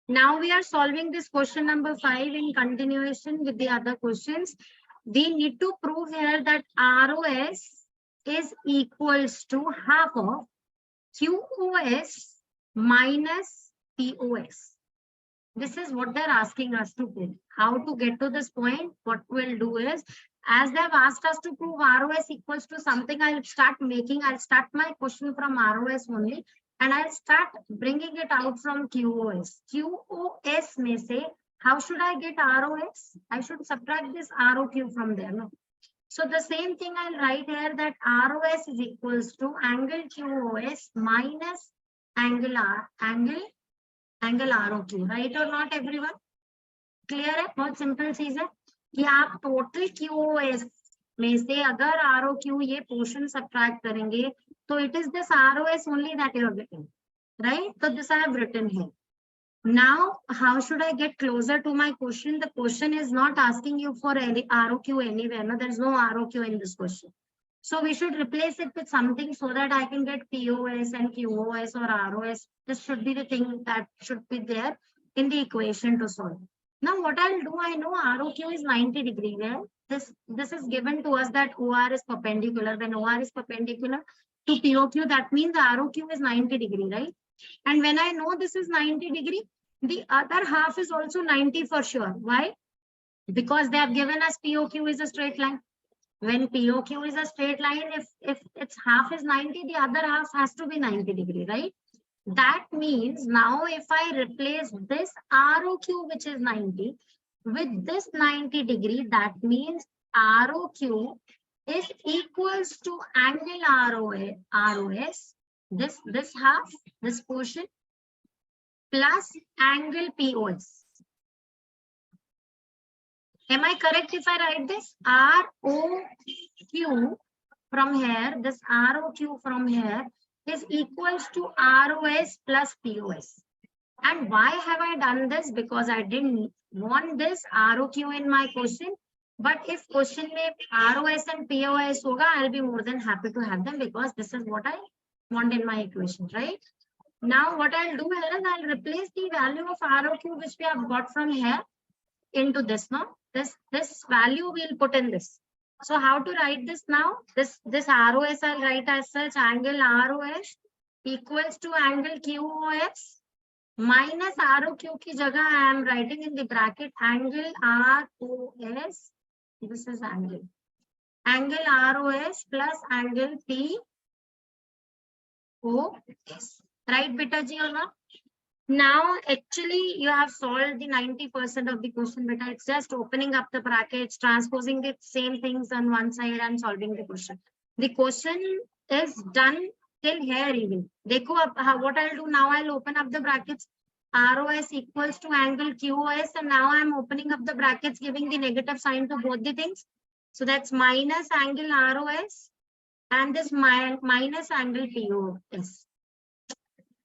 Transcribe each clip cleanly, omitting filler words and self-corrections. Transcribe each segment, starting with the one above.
Now we are solving this question number 5 in continuation with the other questions. We need to prove here that ROS is equals to half of QOS minus POS. This is what they're asking us to prove. How to get to this point? What we'll do is, as they've asked us to prove ROS equals to something, I'll start my question from ROS only, and I'll start bringing it out from QOS. QOS may say, how should I get ROS? I should subtract this ROQ from there, no? So the same thing I'll write here, that ROS is equals to angle QOS minus angle ROQ, right or not everyone? Clear है? बहुत simple चीज है कि आप total QOS में से अगर ROQ ये पोर्शन सब्ट्रैक्ट करेंगे तो it is this ROS only that you are getting, right? So this I have written here. Now how should I get closer to my question? The question is not asking you for any ROQ anywhere. No, there is no ROQ in this question. So we should replace it with something so that I can get POS and QOS or ROS. This should be the thing that should be there in the equation to solve. Now what I'll do, I know ROQ is 90 degree. Well, this is given to us that OR is perpendicular. When OR is perpendicular to POQ, that means the ROQ is 90 degree, right? And when I know this is 90 degree, the other half is also 90 for sure. Why? Because they have given us POQ is a straight line. When POQ is a straight line, if its half is 90, the other half has to be 90 degree, right? That means now if I replace this ROQ, which is 90, with this 90 degree, that means ROQ is equals to angle ROS, this half, this portion, plus angle POS. Am I correct if I write this? ROQ from here, this ROQ from here is equals to ROS plus POS. And why have I done this? Because I didn't want this ROQ in my question. But if question में ROS and POS होगा, I'll be more than happy to have them because this is what I want in my equation, right? Now what I'll do here is I'll replace the value of ROQ which we have got from here into this now. This value we'll put in this. So how to write this now? This ROS I'll write as such, angle ROS equals to angle QOS minus ROQ की जगह I am writing in the bracket angle ROS. This is angle ROS plus angle POS. Right, beta ji or not? Now, actually, you have solved the 90% of the question, beta. It's just opening up the brackets, transposing the same things on one side and solving the question. The question is done till here even. Dekho, what I'll do now, I'll open up the brackets. ROS equals to angle QOS, and now I'm opening up the brackets, giving the negative sign to both the things. So that's minus angle ROS and this minus angle POS.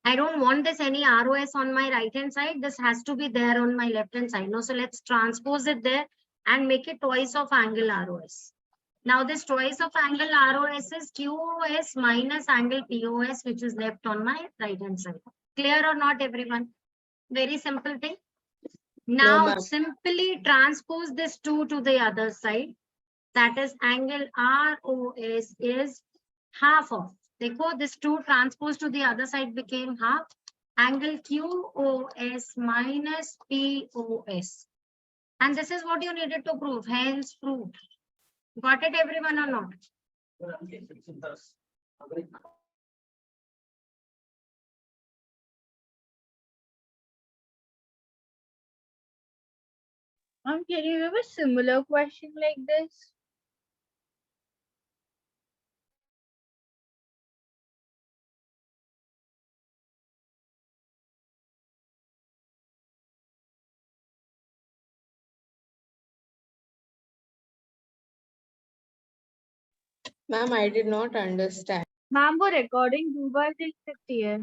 I don't want this any ROS on my right hand side. This has to be there on my left hand side. No, so let's transpose it there and make it twice of angle ROS. Now this twice of angle ROS is QOS minus angle POS, which is left on my right hand side. Clear or not, everyone? Very simple thing. Now no, simply transpose this 2 to the other side. That is angle ROS is half of. Dekho, this 2 transpose to the other side became half. Angle QOS minus POS. And this is what you needed to prove. Hence proved. Got it, everyone, or not? Can you give a similar question like this? Ma'am, I did not understand. Ma'am वो recording दोबारा देख सकती है।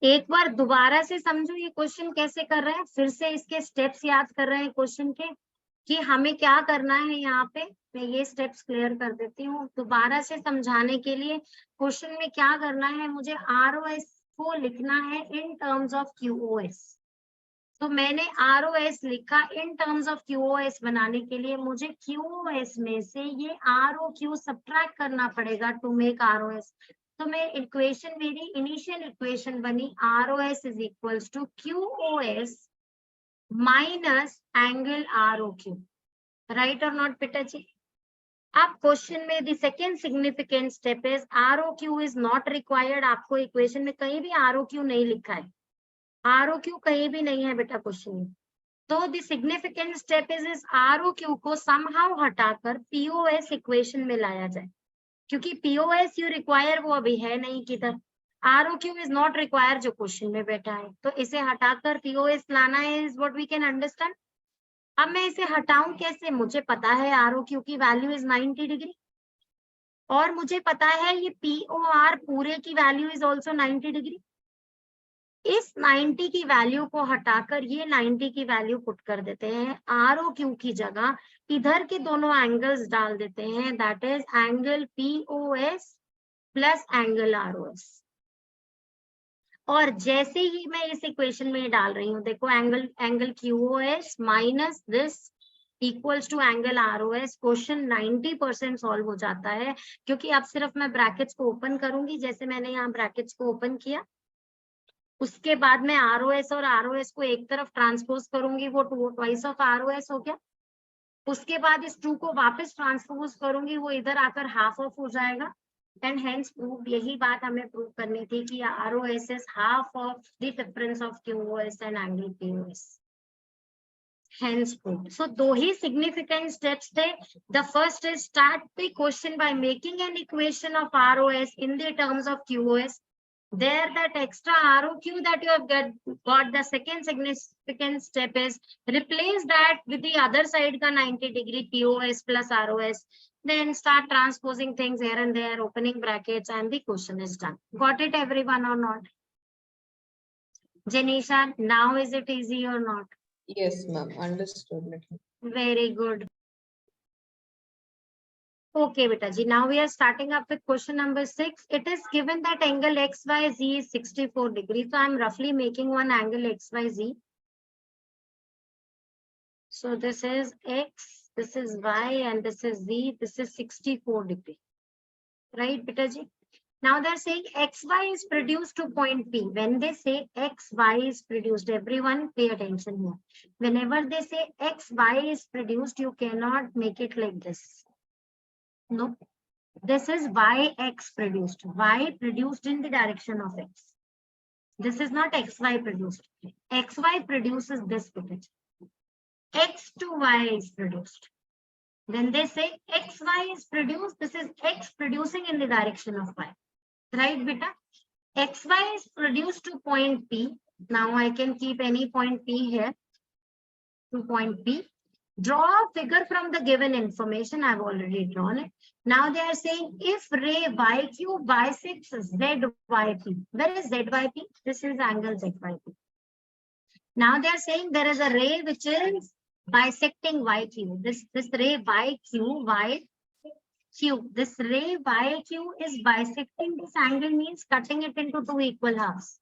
एक बार दोबारा से समझो ये क्वेश्चन कैसे कर रहे हैं, फिर से इसके स्टेप्स याद कर रहे हैं क्वेश्चन के कि हमें क्या करना है। यहाँ पे मैं ये स्टेप्स क्लियर कर देती हूँ दोबारा से समझाने के लिए। क्वेश्चन में क्या करना है, मुझे ROS आपको लिखना है इन टर्म्स ऑफ QoS। तो मैंने ROS लिखा इन टर्म्स ऑफ QoS बनाने के लिए मुझे QoS में से ये ROQ सब्ट्रैक्ट करना पड़ेगा टू मेक ROS। तो मैं इक्वेशन, मेरी इनिशियल इक्वेशन बनी ROS is equals to QoS minus angle ROQ। Right और नॉट बेटा जी? अब क्वेश्चन में the second significant step is ROQ is not required. आपको इक्वेशन में कहीं भी ROQ नहीं लिखा है, ROQ कहीं भी नहीं है बेटा क्वेश्चन में। तो the significant step is ROQ को समहाउ हटाकर POS इक्वेशन में लाया जाए, क्योंकि POS यू रिक्वायर वो अभी है नहीं किधर। ROQ इज नॉट रिक्वायर जो क्वेश्चन में बैठा है, तो इसे हटाकर POS लाना है is what we can understand. अब मैं इसे हटाऊं कैसे? मुझे पता है ROQ की वैल्यू इज 90 डिग्री और मुझे पता है ये POR पूरे की वैल्यू इज ऑल्सो 90 डिग्री। इस 90 की वैल्यू को हटाकर ये 90 की वैल्यू पुट कर देते हैं, ROQ की जगह इधर के दोनों एंगल्स डाल देते हैं, that is angle POS plus angle ROS। और जैसे ही मैं इस इक्वेशन में डाल रही हूँ, देखो angle QoS minus this equals to angle ROS, question 90% solve हो जाता है, क्योंकि अब सिर्फ मैं ब्रैकेट्स को ओपन करूंगी, जैसे मैंने यहाँ ब्रैकेट्स को ओपन किया, उसके बाद मैं ROS और ROS को एक तरफ ट्रांसपोज करूंगी, वो ट्वाइस ऑफ ROS हो गया। उसके बाद इस 2 को वापस ट्रांसपोज करूंगी, वो इधर आकर हाफ ऑफ हो जाएगा। एंड हेंस प्रूव, यही बात हमें प्रूव करनी थी कि ROS is half of the difference of QoS and angle POS। Hence proved. So दो ही significant steps थे. The first is start the question by making an equation of ROS in the terms of QoS. There, that extra ROQ that you have got, the second significant step is replace that with the other side ka 90 degree POS plus ROS. Then start transposing things here and there, opening brackets, and the question is done. Got it, everyone, or not? Janisha, now is it easy or not? Yes, ma'am. Understood. Very good. Okay, beta ji. Now we are starting up with question number 6. It is given that angle XYZ is 64 degrees. So I am roughly making one angle XYZ. So this is X, this is Y, and this is Z. This is 64 degrees. Right, beta ji? Now they are saying XY is produced to point P. When they say XY is produced, everyone pay attention here. Whenever they say XY is produced, you cannot make it like this. No, this is YX produced. Y produced in the direction of X. This is not XY produced. XY produces this bit. X to Y is produced. When they say XY is produced, this is X producing in the direction of Y. Right, beta? XY is produced to point P. Now I can keep any point P here to point P. Draw a figure from the given information. I've already drawn it. Now they are saying if ray YQ bisects ZYP. Where is ZYP? This is angle ZYP. Now they are saying there is a ray which is bisecting YQ. This ray YQ. This ray YQ is bisecting this angle, means cutting it into 2 equal halves.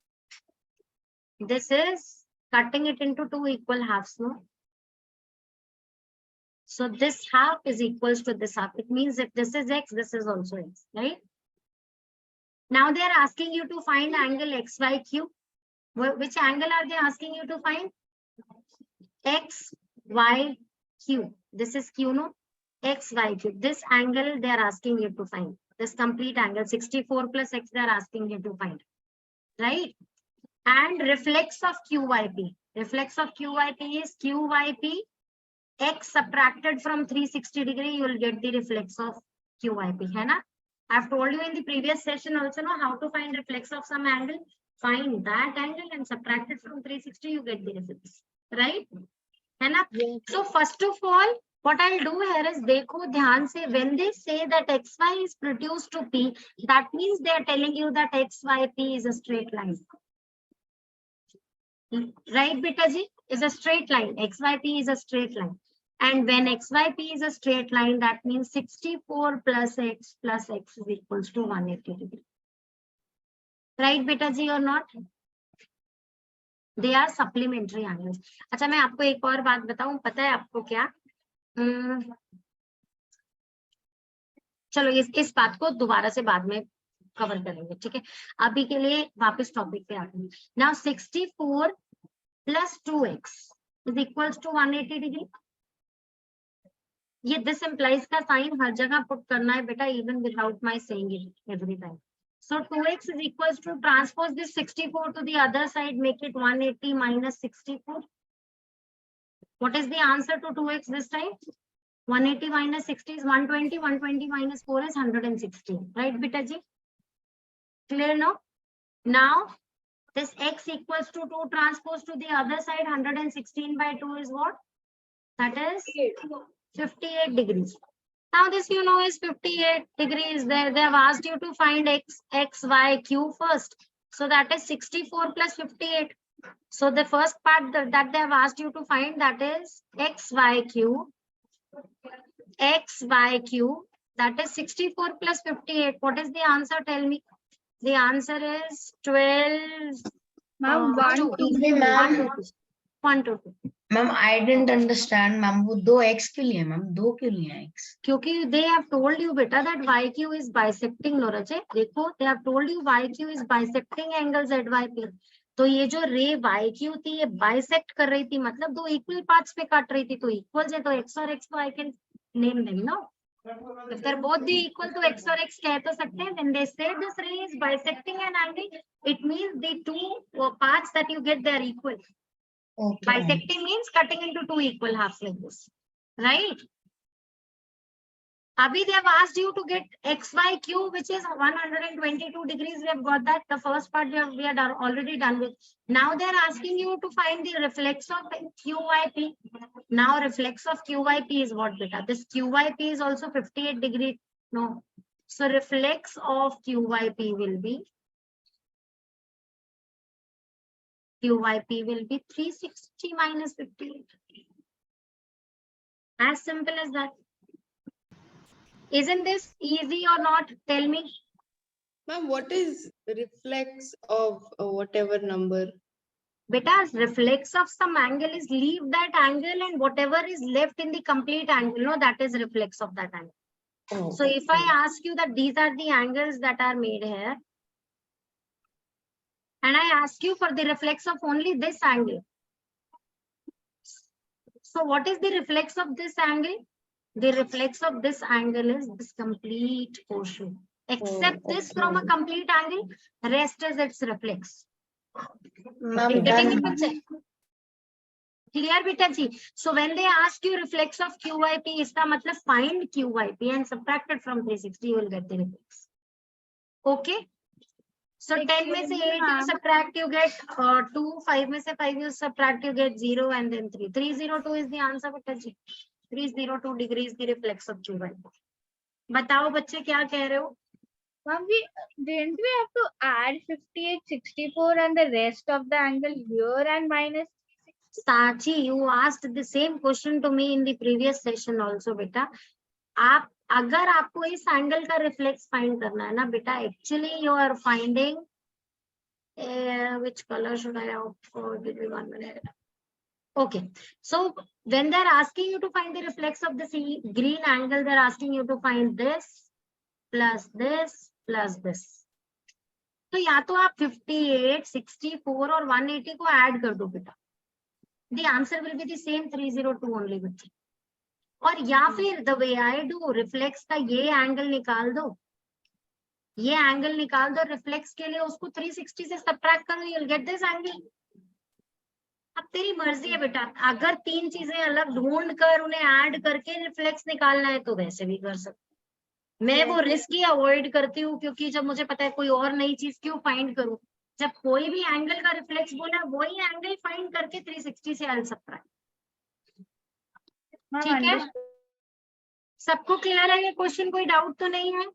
This is cutting it into 2 equal halves, no? So this half is equals to this half. It means if this is X, this is also X, right? Now they are asking you to find angle XYQ. Which angle are they asking you to find? XYQ. This is Q, no? XYQ. This angle they are asking you to find. This complete angle, 64 plus X, they are asking you to find. Right? And reflex of QYP. Reflex of QYP is QYP. X subtracted from 360 degree, you will get the reflex of QYP. Hai na? I've told you in the previous session also know how to find reflex of some angle. Find that angle and subtract it from 360, you get the reflex. Right? Hai na? Yes. So first of all, what I'll do here is, dekho dhyan se, when they say that XY is produced to P, that means they are telling you that XYP is a straight line. Right, beta ji? Is a straight line. XYP is a straight line. And when XYP is a straight line, that means 64 plus X is equals to 180 degree. Right बेटा जी और not? They are supplementary angles. अच्छा मैं आपको एक और बात बताऊं, पता है आपको क्या? चलो इस बात को दोबारा से बाद में कवर करेंगे, ठीक है? अभी के लिए वापस टॉपिक पे आते हैं। Now 64 plus 2x is equals to 180 degree. ये दिस इम्प्लाइज का साइन हर जगह पुट करना है बेटा, even without my saying it every time. So 2x is equals to transpose this 64 to the other side, make it 180 minus 64. What is the answer to 2x this time? 180 minus 60 is 120. 120 minus 4 is 116. Right, beta ji? Clear now? Now this x equals to 2 transpose to the other side. 116 by 2 is what? That is 58 degrees. Now this you know is 58 degrees. They have asked you to find x, y, q first. So that is 64 plus 58. So the first part that they have asked you to find, that is x, y, q. X, y, q. That is 64 plus 58. What is the answer? Tell me. The answer is 12. Ma'am, 1 2. 2. Ma'am 1 to 2. Ma'am I didn't understand ma'am, वो 2x क्यों लिए ma'am? 2 क्यों लिए x? क्योंकि they have told you बेटा that YQ is bisecting नोरजे। देखो they have told you YQ is bisecting angle ZYP। तो ये जो रे YQ थी ये बाइसेक्ट कर रही थी, मतलब दो इक्वल पार्ट्स पे काट रही थी, तो इक्वल है तो x और x तो I can name them no। If they're both the equal तो x और x कह तो सकते हैं। When they say this ray is bisecting an angle, it means the two parts that you get they are equal. Okay Bisecting means cutting into two equal halves like this, right? Abhi they have asked you to get XYQ, which is 122 degrees. We have got that. The first part we are already done with. Now they are asking you to find the reflex of QYP. Now reflex of QYP is what beta? This QYP is also 58 degrees. No. So reflex of QYP will be 360 minus 58. As simple as that. Isn't this easy or not? Tell me. Ma'am, what is reflex of whatever number? Beta, reflex of some angle is leave that angle and whatever is left in the complete angle, no, that is reflex of that angle. Oh, So if I ask you that these are the angles that are made here, and I ask you for the reflex of only this angle. So what is the reflex of this angle? The reflex of this angle is this complete portion. Except this from a complete angle, rest is its reflex. Ma'am Getting the picture? Clear beta ji? So when they ask you reflex of QYP, इसका मतलब find QYP and subtract it from 360, you will get the reflex. Okay? So 10 में से 8 you subtract, you get 2. 5 में से 5 you subtract, you get 0 and then 3. 302 is the answer beta ji. 302 degrees the reflex of QYP. बताओ बच्चे क्या कह रहे हो? Ma'am, didn't we have to add 58, 64 and the rest of the angle here and minus? Sachi, you asked the same question to me in the previous session also बेटा। आप अगर आपको इस एंगल का रिफ्लेक्स फाइंड करना है ना बेटा, actually you are finding which color should I opt for? Give me 1 minute. Okay, so when they're asking you to find the reflex of the green angle, they're asking you to find this plus this plus this. तो या तो आप 58, 64 और 180 को add कर दो बेटा, the answer will be the same 302 only बच्चे। और या फिर the way I do, reflex का ये एंगल निकाल दो, ये एंगल निकाल दो रिफ्लेक्स के लिए, उसको 360 से सब्ट्रैक्ट करो, you'll get this angle। अब तेरी मर्जी है बेटा, अगर तीन चीजें अलग ढूंढ कर उन्हें ऐड करके रिफ्लेक्स निकालना है तो वैसे भी कर सकते। मैं वो रिस्क ही अवॉइड करती हूँ, क्योंकि जब मुझे पता है कोई और नई चीज क्यों फाइंड करूं, जब कोई भी एंगल का रिफ्लेक्स बोला वही एंगल फाइंड करके 360 से आई सब्ट्रैक्ट। ठीक है, सबको क्लियर है ये क्वेश्चन? कोई डाउट तो नहीं है?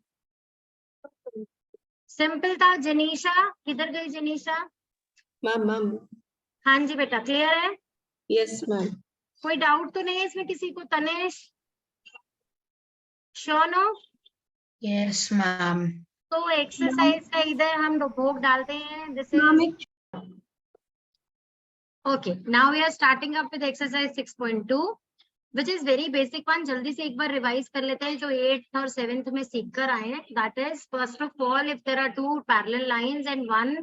सिंपल था। जनीशा किधर गई? जनीशा Ma'am. हाँ जी बेटा, क्लियर है? Yes, ma'am. कोई डाउट तो नहीं है इसमें किसी को? तनेश, शोनो, यस मैम। तो एक्सरसाइज का इधर हम भोग डालते हैं, this is okay. Now we are starting up with exercise 6.2, which is very basic one. जल्दी से एक बार रिवाइज कर लेते हैं जो 8th और 7th में सीख कर आए हैं. That is, first of all, if there are two parallel lines and one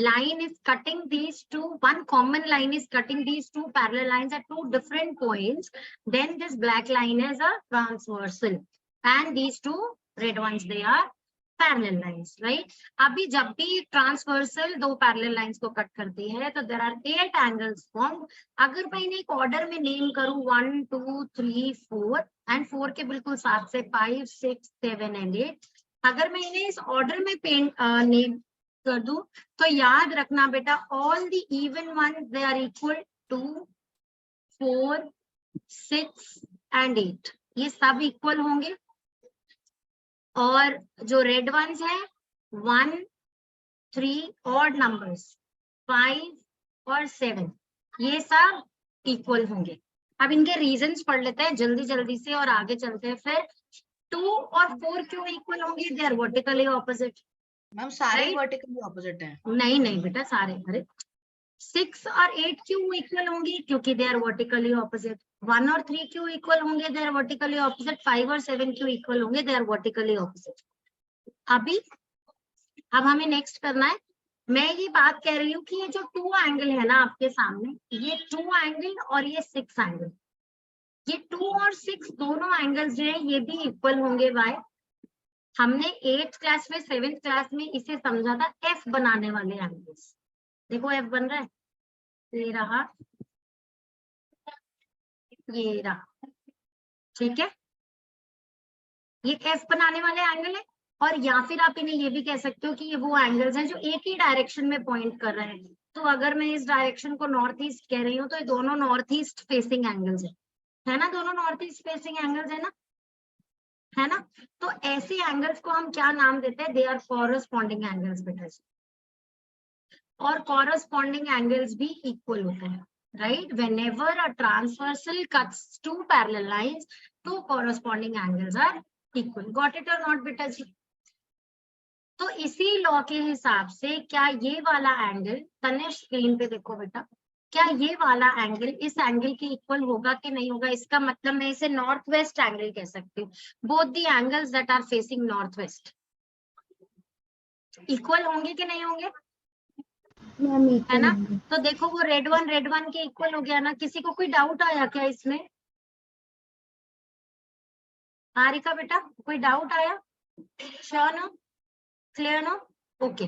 line is cutting these two, one common line is cutting these two parallel lines at two different points, then this black line is a transversal, and these two red ones, they are parallel lines, right. अभी जब भी transversal दो parallel lines को cut करती है तो there are 8 angles form. अगर मैं इन्हें एक ऑर्डर में नेम करूं 1 2 3 4 एंड 4 के बिल्कुल साथ से 5 6 7 एंड 8, अगर मैं इन्हें इस ऑर्डर में नेम कर दूं तो याद रखना बेटा, all the even ones they are equal to 4 6 and 8, ये सब इक्वल होंगे. और जो रेड वंस है 1 3 ऑड नंबर्स 5 और 7, ये सब इक्वल होंगे. अब इनके रीजंस पढ़ लेते हैं जल्दी जल्दी से और आगे चलते हैं. फिर 2 और 4 क्यों इक्वल होंगे? They are vertically opposite. Ma'am सारे वर्टिकली ऑपोजिट है. नहीं नहीं बेटा, सारे. अरे 6 और 8 क्यों इक्वल होंगे? क्योंकि दे आर वर्टिकली ऑपोजिट. 1 और 3 क्यों इक्वल होंगे? They are vertically opposite. 5 और 7 क्यों इक्वल होंगे? They are vertically opposite. अब हमें नेक्स्ट करना है. मैं ये बात कह रही हूँ कि ये जो 2 एंगल है ना आपके सामने, ये 2 एंगल और ये 6 एंगल, ये 2 और 6 दोनों एंगल्स जो है ये भी इक्वल होंगे. वाई? हमने 8th क्लास में 7th क्लास में इसे समझा था एफ बनाने वाले एंगल्स. देखो एफ बन रहा है, ये रहा, ये रहा, ठीक है. ये एफ बनाने वाले एंगल है. और या फिर आप इन्हें ये भी कह सकते हो कि ये वो एंगल्स हैं जो एक ही डायरेक्शन में पॉइंट कर रहे हैं. तो अगर मैं इस डायरेक्शन को नॉर्थ ईस्ट कह रही हूँ तो ये दोनों नॉर्थ ईस्ट फेसिंग एंगल्स है ना, दोनों नॉर्थ ईस्ट फेसिंग एंगल्स है ना. तो ऐसे एंगल्स को हम क्या नाम देते हैं? दे आर कॉरस्पॉन्डिंग एंगल्स बेटा. और कॉरस्पॉन्डिंग एंगल्स भी इक्वल होते हैं, right. whenever a transversal cuts two parallel lines, two corresponding angles are equal. got it or not बेटा जी? तो इसी लॉ के हिसाब से क्या ये वाला एंगल, तनिष्क स्क्रीन पे देखो बेटा, क्या ये वाला एंगल इस एंगल के इक्वल होगा कि नहीं होगा? इसका मतलब मैं इसे नॉर्थ वेस्ट एंगल कह सकती हूँ. Both the angles that are facing north west equal होंगे कि नहीं होंगे? है ना. तो देखो वो रेड वन के इक्वल हो गया ना. किसी को कोई डाउट आया क्या इसमें? हारिका बेटा कोई डाउट आया? Sure no? Clear no? Okay.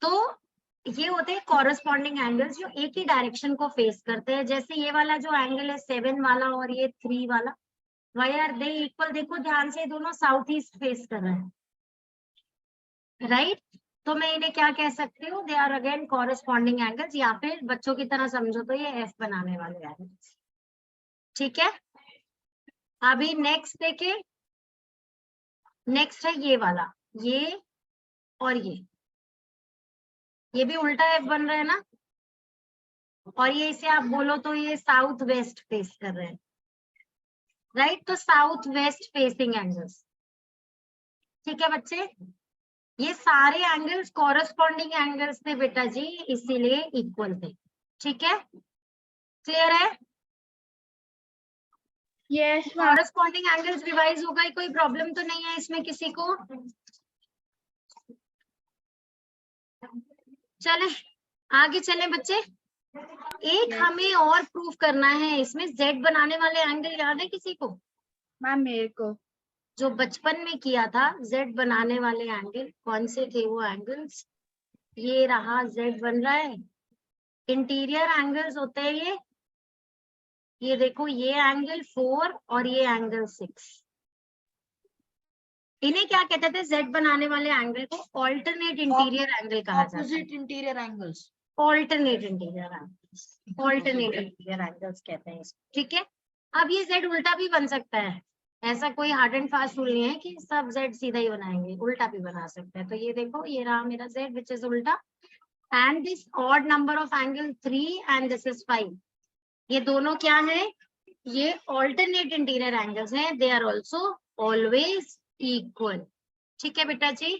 तो ये होते हैं कॉरस्पॉन्डिंग एंगल्स जो एक ही डायरेक्शन को फेस करते हैं. जैसे ये वाला जो एंगल है 7 वाला और ये 3 वाला, वाई आर दे इक्वल? देखो ध्यान से, दोनों साउथ ईस्ट फेस कर रहे हैं, राइट. तो मैं इन्हें क्या कह सकती हूँ? They are again corresponding angles, या फिर बच्चों की तरह समझो तो ये एफ बनाने वाले एंगल्स. ठीक है. अभी नेक्स्ट देखे. नेक्स्ट है ये वाला, ये और ये भी उल्टा एफ बन रहा है ना. और ये इसे आप बोलो तो ये साउथ वेस्ट फेस कर रहे हैं, राइट. तो साउथ वेस्ट फेसिंग एंगल्स. ठीक है बच्चे, ये सारे एंगल्स कॉरस्पॉन्डिंग एंगल्स थे बेटा जी, इसीलिए इक्वल थे. ठीक है, क्लियर है? यस. कॉरस्पॉन्डिंग एंगल्स रिवाइज होगा, कोई प्रॉब्लम तो नहीं है इसमें किसी को? चले आगे चले बच्चे. एक हमें और प्रूफ करना है इसमें. जेड बनाने वाले एंगल याद है किसी को? मैम मेरे को जो बचपन में किया था, जेड बनाने वाले एंगल कौन से थे वो एंगल्स? ये रहा, जेड बन रहा है. इंटीरियर एंगल्स होते हैं ये देखो, ये एंगल 4 और ये एंगल 6. इन्हें क्या कहते थे? जेड बनाने वाले एंगल को ऑल्टरनेट इंटीरियर एंगल कहा जाता है. Opposite interior angles. Alternate interior angles, alternate interior angles कहते हैं इसको. ठीक है. अब ये जेड उल्टा भी बन सकता है, ऐसा कोई हार्ड एंड फास्ट रूल नहीं है कि सब जेड सीधा ही बनाएंगे, उल्टा भी बना सकते हैं. तो ये देखो, ये रहा मेरा जेड विच इज उल्टा, and this odd number of angle 3 and this is 5. ये दोनों क्या है? ये ऑल्टरनेट इंटीरियर एंगल्स हैं. They are also always equal. ठीक है बेटा जी.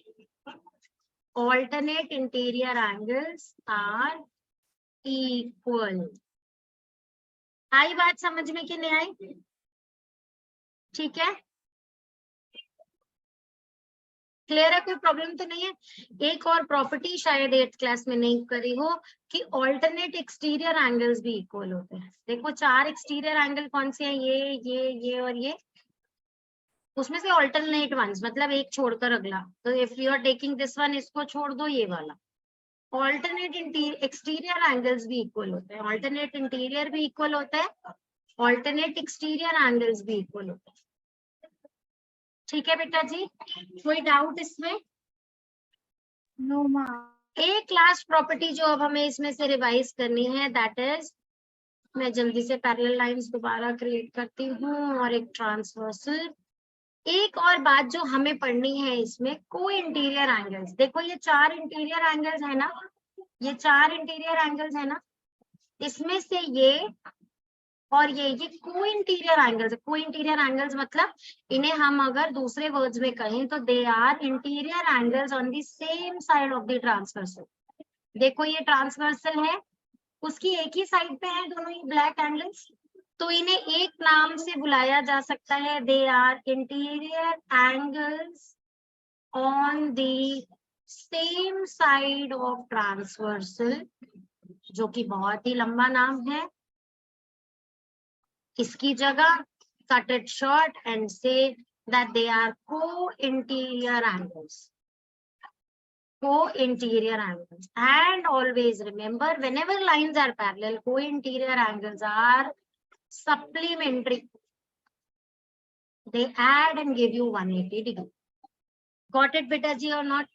alternate interior angles are equal. आई बात समझ में कि नहीं आई? ठीक है, क्लियर है, कोई प्रॉब्लम तो नहीं है? एक और प्रॉपर्टी शायद 8th क्लास में नहीं करी हो कि ऑल्टरनेट एक्सटीरियर एंगल्स भी इक्वल होते हैं। देखो 4 एक्सटीरियर एंगल कौन से हैं? ये और ये। उसमें से ऑल्टरनेट वंस मतलब एक छोड़कर अगला। तो if you are taking this one, इसको छोड़ दो ये वाला। ऑल्टरनेट एक्सटीरियर एंगल्स भी इक्वल होते हैं। ऑल्टरनेट इंटीरियर भी इक्वल होता है, ऑल्टरनेट एक्सटीरियर एंगल्स भी इक्वल होते हैं। ठीक है बेटा जी, कोई डाउट इसमें? No, ma'am. एक लास्ट प्रॉपर्टी जो अब हमें इसमें से रिवाइज करनी है, दैट इज, मैं जल्दी से पैरेलल लाइंस दोबारा क्रिएट करती हूँ और एक ट्रांसवर्सल। एक और बात जो हमें पढ़नी है इसमें, को इंटीरियर एंगल्स। देखो ये 4 इंटीरियर एंगल्स है ना, ये 4 इंटीरियर एंगल्स है ना, इसमें से ये और ये को इंटीरियर एंगल्स। को इंटीरियर एंगल्स मतलब इन्हें हम अगर दूसरे वर्ड्स में कहें तो they are interior angles on the same side of the transversal. देखो ये ट्रांसवर्सल है, उसकी एक ही साइड पे है दोनों ही ब्लैक एंगल्स, तो इन्हें एक नाम से बुलाया जा सकता है, they are interior angles on the same side of transversal, जो कि बहुत ही लंबा नाम है। इसकी जगह cut it short and so that they are co-interior angles. Co-interior angles. And always remember, whenever lines are parallel, co-interior angles are supplementary. They add and give you 180 degree. Got it beta ji or not?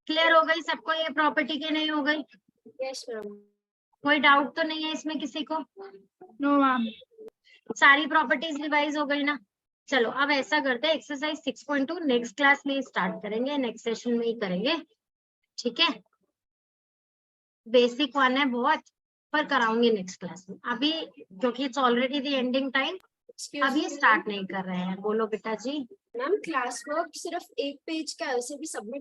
Clear हो गई सबको ये property के? नहीं हो गई? Yes, ma'am. कोई doubt तो नहीं है इसमें किसी को? No, ma'am. सारी प्रॉपर्टीज रिवाइज हो गई ना? चलो अब ऐसा करते हैं, एक्सरसाइज 6.2 नेक्स्ट क्लास में स्टार्ट करेंगे, नेक्स्ट सेशन में ही करेंगे, ठीक है? बेसिक वन है बहुत, पर कराऊंगी नेक्स्ट क्लास में। अभी क्योंकि it's already the ending time, अभी स्टार्ट नहीं कर रहे हैं। बोलो बेटा जी। मैम क्लास वर्क सिर्फ एक पेज का है, उसे भी सबमिट